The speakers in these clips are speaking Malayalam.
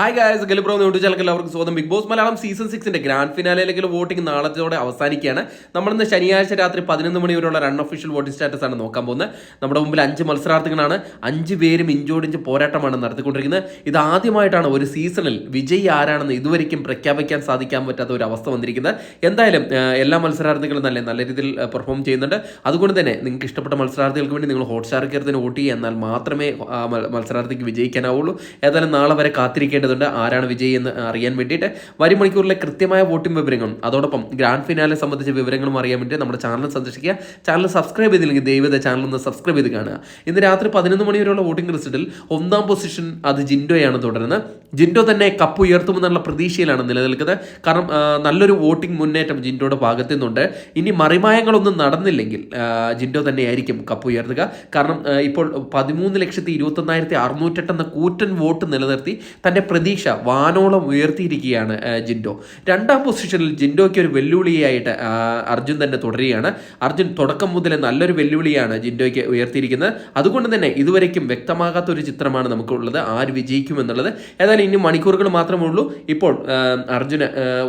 ഹായ് ഗായ്സ്, ഗലിബ്രോ യൂട്യൂബ് ചാനൽ എല്ലാവർക്കും സ്വാഗതം. Bigg Boss Malayalam season 6 grand ഫിനാലയിലേക്ക് വോട്ടിംഗ് നാളത്തോടെ അവസാനിക്കുകയാണ്. നമ്മളിന്ന് ശനിയാഴ്ച രാത്രി 11 മണി വരെയുള്ള റൺ ഒഫീഷ്യൽ വോട്ടിംഗ് സ്റ്റാറ്റസ് ആണ് നോക്കാൻ പോകുന്നത്. നമ്മുടെ മുമ്പിൽ 5 മത്സരാർത്ഥികളാണ്. 5 പേരും ഇഞ്ചോടിഞ്ച് പോരാട്ടമാണ് നടത്തിക്കൊണ്ടിരിക്കുന്നത്. ഇത് ആദ്യമായിട്ടാണ് ഒരു സീസണിൽ വിജയി ആരാണെന്ന് ഇതുവരെയും പ്രഖ്യാപിക്കാൻ സാധിക്കാൻ പറ്റാത്ത ഒരു അവസ്ഥ വന്നിരിക്കുന്നത്. എന്തായാലും എല്ലാ മത്സരാർത്ഥികളും നല്ല രീതിയിൽ പെർഫോം ചെയ്യുന്നുണ്ട്. അതുകൊണ്ട് തന്നെ നിങ്ങൾക്ക് ഇഷ്ടപ്പെട്ട മത്സരാർത്ഥികൾക്ക് വേണ്ടി നിങ്ങൾ ഹോട്ട്സ്റ്റാർ കയറി വോട്ട് ചെയ്യുക, എന്നാൽ മാത്രമേ മത്സരാർത്ഥിക്ക് വിജയിക്കാനാവുള്ളൂ. ഏതായാലും നാളെ വരെ കാത്തിരിക്കേണ്ടതുണ്ട് ആരാണ് വിജയി എന്ന് അറിയാൻ വേണ്ടിയിട്ട്. വരും മണിക്കൂറിലെ കൃത്യമായ വോട്ടിംഗ് വിവരങ്ങളും അതോടൊപ്പം ഗ്രാൻഡ് ഫിനാലെ സംബന്ധിച്ച വിവരങ്ങളും അറിയാൻ വേണ്ടി നമ്മുടെ ചാനൽ സന്ദർശിക്കുക. ചാനൽ സബ്സ്ക്രൈബ് ചെയ്തില്ലെങ്കിൽ ദയവായി ചാനൽ ഒന്ന് സബ്സ്ക്രൈബ് ചെയ്ത് കാണുക. ഇന്ന് രാത്രി 11 മണി വരെയുള്ള വോട്ടിംഗ് റിസൾട്ടിൽ 1ാം പൊസിഷൻ അത് ജിൻഡോയാണ് തുടരുന്നത്. ജിൻഡോ തന്നെ കപ്പ് ഉയർത്തുമെന്നുള്ള പ്രതീക്ഷയിലാണ് നിലനിൽക്കുന്നത്. കാരണം നല്ലൊരു വോട്ടിംഗ് മുന്നേറ്റം ജിൻഡോയുടെ ഭാഗത്തു നിന്നുണ്ട്. ഇനി മറിമായങ്ങളൊന്നും നടന്നില്ലെങ്കിൽ ജിൻഡോ തന്നെയായിരിക്കും കപ്പ് ഉയർത്തുക. കാരണം ഇപ്പോൾ 13,21,608 എന്ന കൂറ്റൻ വോട്ട് നിലനിർത്തി തൻ്റെ പ്രതീക്ഷ വാനോളം ഉയർത്തിയിരിക്കുകയാണ് ജിൻഡോ. 2ാം പൊസിഷനിൽ ജിൻഡോയ്ക്ക് ഒരു വെല്ലുവിളിയായിട്ട് അർജുൻ തന്നെ തുടരുകയാണ്. അർജുൻ തുടക്കം മുതലേ നല്ലൊരു വെല്ലുവിളിയാണ് ജിൻഡോയ്ക്ക് ഉയർത്തിയിരിക്കുന്നത്. അതുകൊണ്ട് തന്നെ ഇതുവരേക്കും വ്യക്തമാകാത്ത ഒരു ചിത്രമാണ് നമുക്കുള്ളത് ആര് വിജയിക്കുമെന്നുള്ളത്. ഏതായാലും ഇനി മണിക്കൂറുകൾ മാത്രമേ ഉള്ളൂ. ഇപ്പോൾ അർജുന്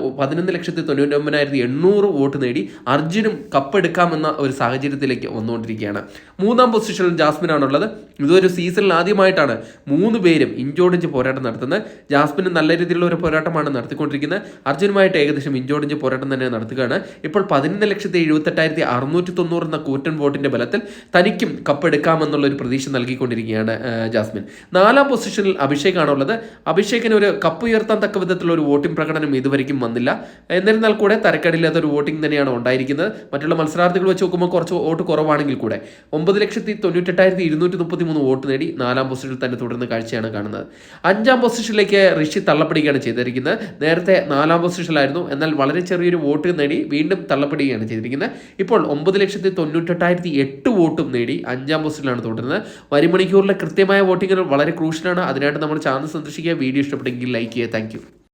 11,99,800 വോട്ട് നേടി അർജുനും കപ്പെടുക്കാമെന്ന ഒരു സാഹചര്യത്തിലേക്ക് വന്നുകൊണ്ടിരിക്കുകയാണ്. 3ാം പൊസിഷനിൽ ജാസ്മിനാണുള്ളത്. ഇതൊരു സീസണിൽ ആദ്യമായിട്ടാണ് 3 പേരും ഇഞ്ചോടിഞ്ച് പോരാട്ടം നടത്തുന്നത്. ജാസ്മിന് നല്ല രീതിയിലുള്ള ഒരു പോരാട്ടമാണ് നടത്തിക്കൊണ്ടിരിക്കുന്നത്. അർജുനുമായിട്ട് ഏകദേശം ഇഞ്ചോടിഞ്ച് പോരാട്ടം തന്നെ നടത്തുകയാണ്. ഇപ്പോൾ 11,78,690 എന്ന കൂറ്റൻ വോട്ടിന്റെ ബലത്തിൽ തനിക്കും കപ്പെടുക്കാമെന്നുള്ള ഒരു പ്രതീക്ഷ നൽകിക്കൊണ്ടിരിക്കുകയാണ് ജാസ്മിൻ. 4ാം പൊസിഷനിൽ അഭിഷേകാണുള്ളത്. അഭിഷേകിന് ഒരു കപ്പ് ഉയർത്താൻ തക്ക വിധത്തിലുള്ള ഒരു വോട്ടിംഗ് പ്രകടനം ഇതുവരെയും വന്നില്ല. എന്നിരുന്നാൽ കൂടെ തരക്കേടില്ലാത്ത ഒരു വോട്ടിംഗ് തന്നെയാണ് ഉണ്ടായിരിക്കുന്നത്. മറ്റുള്ള മത്സരാർത്ഥികൾ വെച്ച് നോക്കുമ്പോൾ കുറച്ച് വോട്ട് കുറവാണെങ്കിൽ കൂടെ 9,98,233 വോട്ട് നേടി 4ാം പൊസിഷനിൽ തന്നെ തുടരുന്ന കാഴ്ചയാണ് കാണുന്നത്. 5ാം പൊസിഷനിലേക്ക് ഋഷി തള്ളപ്പെടുകയാണ് ചെയ്തിരിക്കുന്നത്. നേരത്തെ 4ാം പൊസിഷനിലായിരുന്നു, എന്നാൽ വളരെ ചെറിയൊരു വോട്ട് നേടി വീണ്ടും തള്ളപ്പെടുകയാണ് ചെയ്തിരിക്കുന്നത്. ഇപ്പോൾ 9,98,008 വോട്ടും നേടി 5ാം പൊസിഷനിലാണ് തുടരുന്നത്. വരും മണിക്കൂറിലെ കൃത്യമായ വോട്ടിങ്ങുകൾ വളരെ ക്രൂഷ്യലാണ്. അതിനായിട്ട് നമ്മുടെ ചാനൽ സന്ദർശിക്കുക. വീഡിയോ ഇഷ്ടപ്പെട്ടെങ്കിൽ ലൈക്ക് ചെയ്യുക. താങ്ക്